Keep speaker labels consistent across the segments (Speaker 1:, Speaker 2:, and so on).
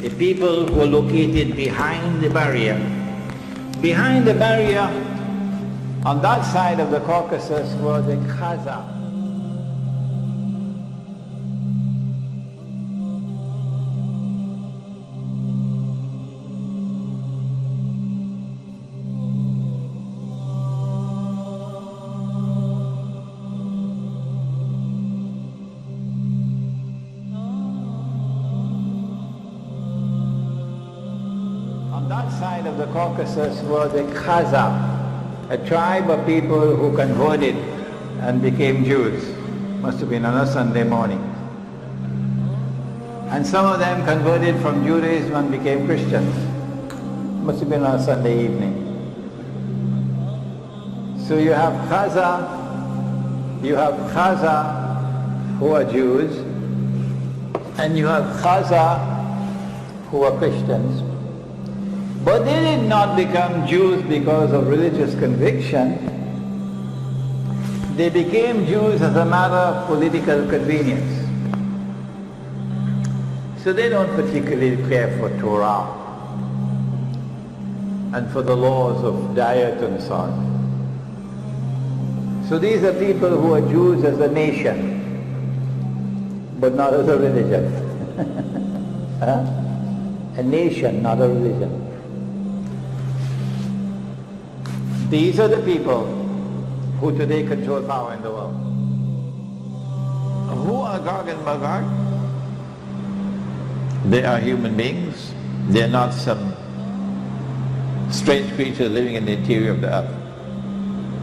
Speaker 1: the people who were located behind the barrier. Behind the barrier, on that side of the Caucasus, were the Khaza. On that side of the Caucasus were the Khaza, a tribe of people who converted and became Jews. Must have been on a Sunday morning. And some of them converted from Judaism and became Christians. Must have been on a Sunday evening. So you have Khaza who are Jews, and you have Khaza who are Christians. But they did not become Jews because of religious conviction. They became Jews as a matter of political convenience. So they don't particularly care for Torah and for the laws of diet and so on. So these are people who are Jews as a nation, but not as a religion. A nation, not a religion. These are the people who today control power in the world. Who are Gog and Magog? They are human beings. They are not some strange creature living in the interior of the earth.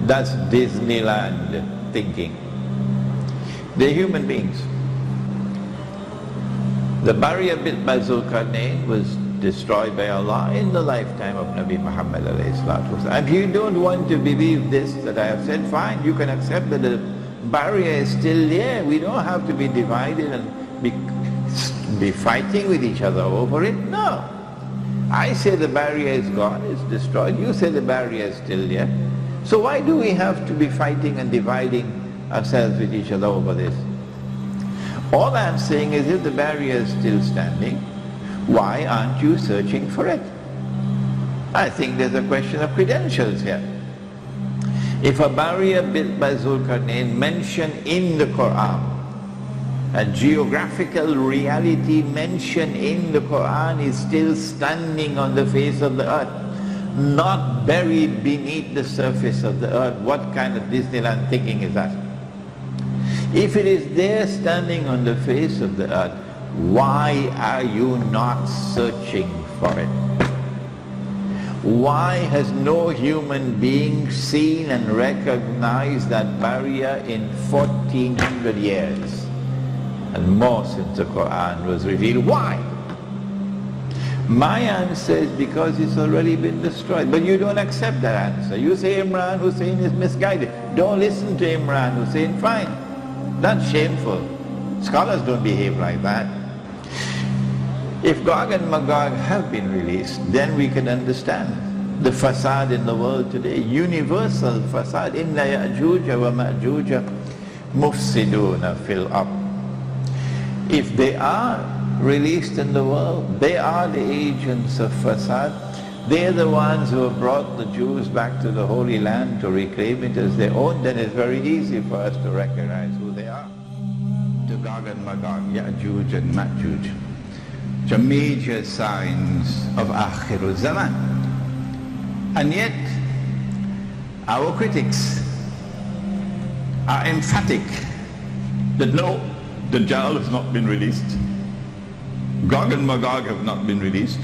Speaker 1: That's Disneyland thinking. They're human beings. The barrier built by Zulkarnain was destroyed by Allah in the lifetime of Nabi Muhammad alayhi salatu wasalam. If you don't want to believe this that I have said, fine, you can accept that the barrier is still there. We don't have to be divided and be fighting with each other over it. No. I say the barrier is gone, it's destroyed. You say the barrier is still there. So why do we have to be fighting and dividing ourselves with each other over this? All I'm saying is if the barrier is still standing, why aren't you searching for it? I think there's a question of credentials here. If a barrier built by Zulkarnain mentioned in the Quran, a geographical reality mentioned in the Quran is still standing on the face of the earth, not buried beneath the surface of the earth, what kind of Disneyland thinking is that? If it is there standing on the face of the earth, why are you not searching for it? Why has no human being seen and recognized that barrier in 1400 years? And more since the Quran was revealed. Why? My answer is because it's already been destroyed. But you don't accept that answer. You say Imran Hosein is misguided. Don't listen to Imran Hosein. Fine. That's shameful. Scholars don't behave like that. If Gog and Magog have been released, then we can understand the fasad in the world today. Universal fasad. Inna Yajuj wa Majuj mufsiduna fil ard. If they are released in the world, they are the agents of fasad. They're the ones who have brought the Jews back to the Holy Land to reclaim it as their own. Then it's very easy for us to recognize who they are. To Gog and Magog, Yajuj and Majuj, which are major signs of Akhirul Zaman. And yet, our critics are emphatic that no, Dajjal has not been released. Gog and Magog have not been released.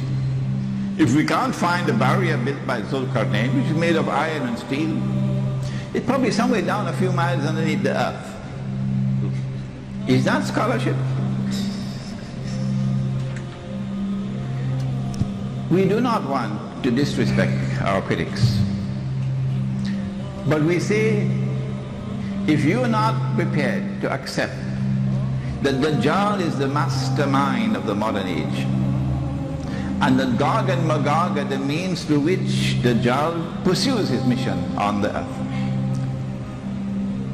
Speaker 1: If we can't find a barrier built by Zulkarnain, which is made of iron and steel, it's probably somewhere down a few miles underneath the earth. Is that scholarship? We do not want to disrespect our critics. But we say, if you are not prepared to accept that Dajjal is the mastermind of the modern age, and that Gog and Magog are the means through which Dajjal pursues his mission on the earth,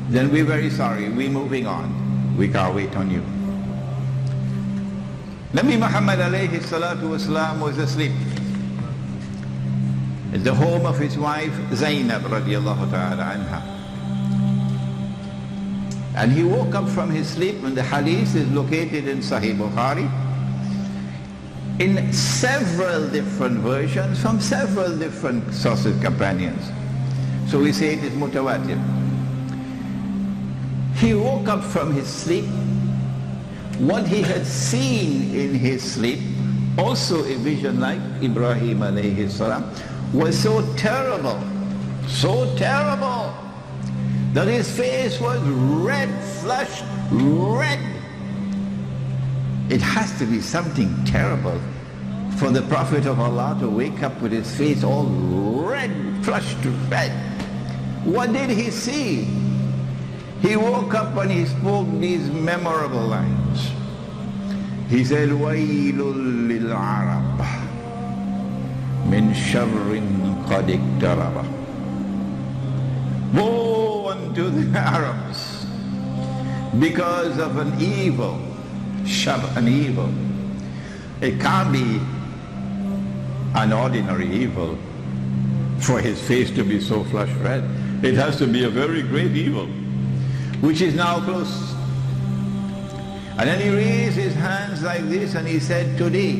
Speaker 1: then we're very sorry, we're moving on. We can't wait on you. Nabi Muhammad alayhi salatu wasalam was asleep at the home of his wife Zainab radiallahu ta'ala anha. And he woke up from his sleep, and the hadith is located in Sahih Bukhari in several different versions from several different sources, companions. So we say it is mutawatir. He woke up from his sleep. What he had seen in his sleep, also a vision like Ibrahim alayhi salam, was so terrible that his face was red, flushed red. It has to be something terrible for the Prophet of Allah to wake up with his face all red, flushed red. What did he see? He woke up and he spoke these memorable lines. He said, وَيْلٌ لِلْعَرَبِ مِنْ شَرٍّ قَدْ اقْتَرَبَ. Woe unto the Arabs because of an evil, an evil. It can't be an ordinary evil for his face to be so flush red. It has to be a very great evil, which is now close. And then he raised his hands like this and he said, today.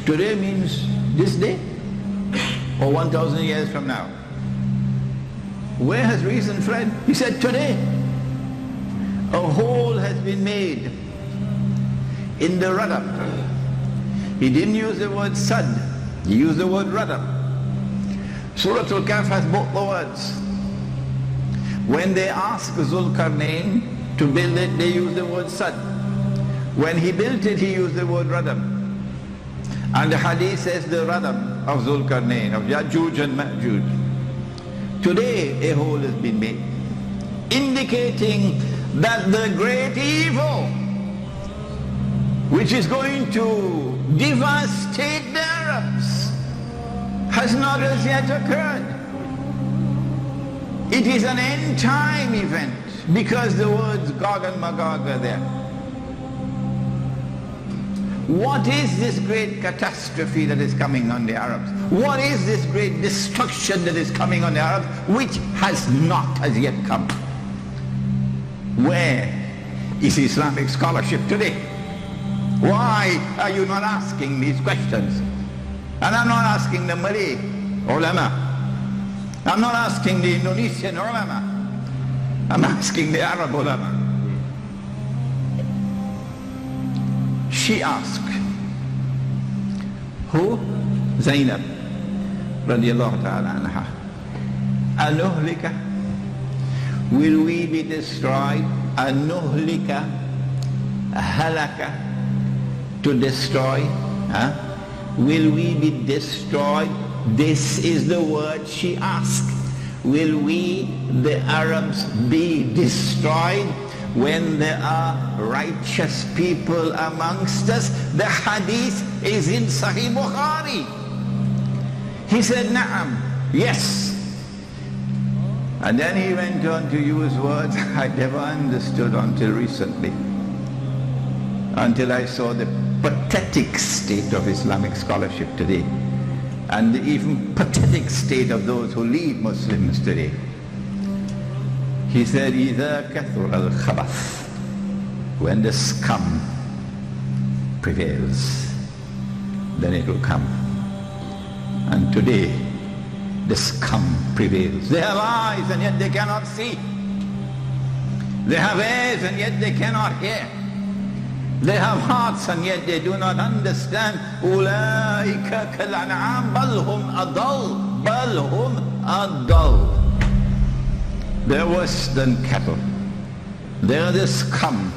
Speaker 1: Today means this day or 1,000 years from now. Where has reason fled? He said, today. A hole has been made in the radam. He didn't use the word sad, he used the word radam. Surah Al-Kahf has both the words. When they asked Zulkarnain to build it, they used the word sad. When he built it, he used the word radam. And the hadith says the radam of Zulkarnain, of Yajuj and Majuj. Today a hole has been made, indicating that the great evil which is going to devastate the Arabs has not as yet occurred. It is an end time event because the words Gog and Magog are there. What is this great catastrophe that is coming on the Arabs? What is this great destruction that is coming on the Arabs which has not as yet come? Where is Islamic scholarship today? Why are you not asking these questions? And I'm not asking the Malay ulama. I'm not asking the Indonesian ulama. I'm asking the Arab ulama. She asked, who? Zainab radiallahu ta'ala anha. Anuhlika, will we be destroyed? Anuhlika, halaka, to destroy. Will we be destroyed? This is the word she asked. Will we, the Arabs, be destroyed when there are righteous people amongst us? The hadith is in Sahih Bukhari. He said, Na'am, yes. And then he went on to use words I never understood until recently, until I saw the pathetic state of Islamic scholarship today, and the even pathetic state of those who lead Muslims today. He said, إِذَا كَثُرَ الْخَبَثِ, when the scum prevails, then it will come. And today, the scum prevails. They have eyes and yet they cannot see. They have ears and yet they cannot hear. They have hearts and yet they do not understand. أُولَٰئِكَ كَالْأَنْعَامِ بَلْ هُمْ أَضَلُّ بَلْ هُمْ أَضَلُّ. They're worse than cattle. They're the scum.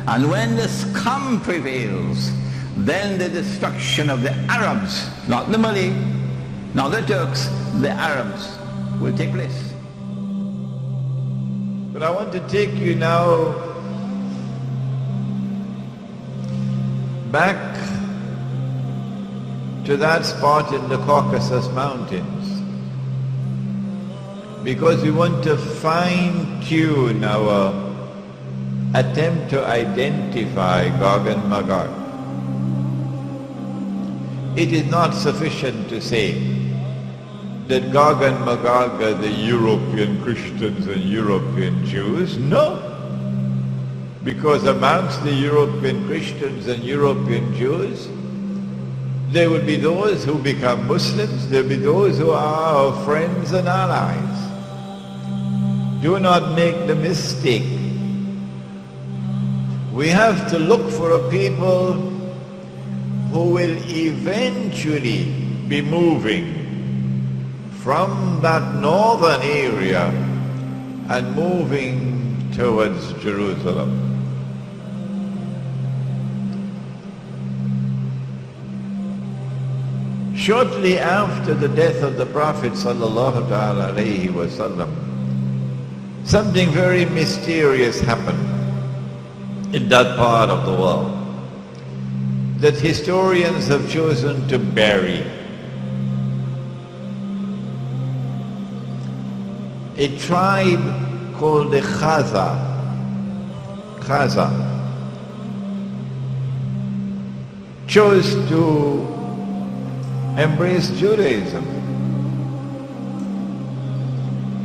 Speaker 1: And when the scum prevails, then the destruction of the Arabs, not the Malay, not the Turks, the Arabs will take place.
Speaker 2: But I want to take you now back to that spot in the Caucasus Mountains, because we want to fine-tune our attempt to identify Gog and Magog. It is not sufficient to say that Gog and Magog are the European Christians and European Jews. No, because amongst the European Christians and European Jews, there will be those who become Muslims, there will be those who are our friends and allies. Do not make the mistake. We have to look for a people who will eventually be moving from that northern area and moving towards Jerusalem. Shortly after the death of the Prophet sallallahu alaihi wasallam, something very mysterious happened in that part of the world that historians have chosen to bury. A tribe called the Khaza chose to embrace Judaism.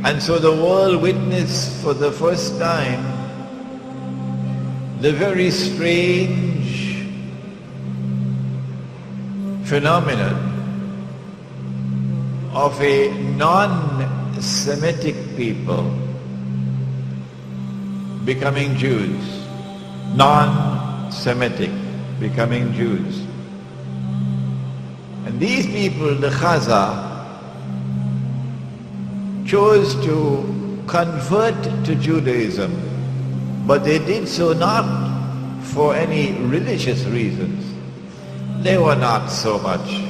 Speaker 2: And so the world witnessed for the first time the very strange phenomenon of a non-Semitic people becoming Jews. Non-Semitic becoming Jews. And these people, the Khaza, chose to convert to Judaism, but they did so not for any religious reasons. They were not so much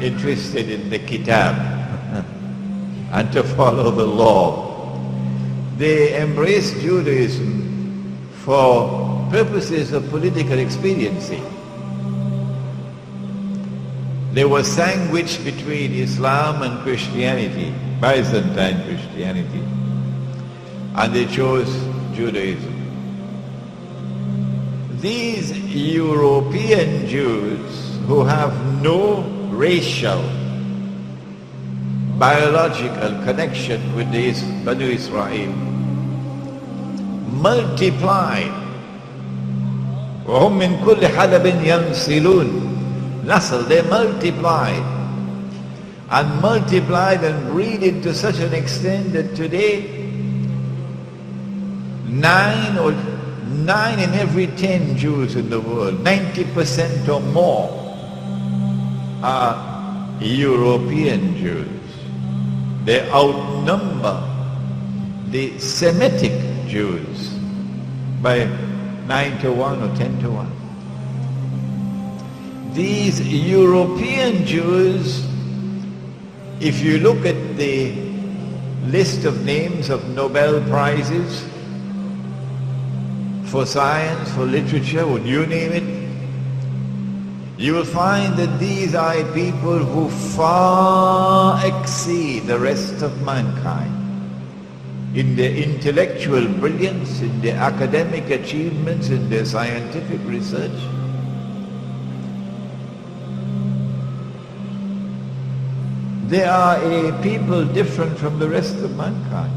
Speaker 2: interested in the Kitab and to follow the law. They embraced Judaism for purposes of political expediency. They were sandwiched between Islam and Christianity, Byzantine Christianity, and they chose Judaism. These European Jews who have no racial, biological connection with the Banu Israel multiplied. وَهُمْ مِنْ كُلِّ حَلَبٍ يَنْسِلُونَ. They multiplied and breeded to such an extent that today 9 in every 10 Jews in the world, 90% or more, are European Jews. They outnumber the Semitic Jews by 9 to 1 or 10 to 1. These European Jews, if you look at the list of names of Nobel Prizes for science, for literature, would you name it, you will find that these are people who far exceed the rest of mankind in their intellectual brilliance, in their academic achievements, in their scientific research. They are a people different from the rest of mankind.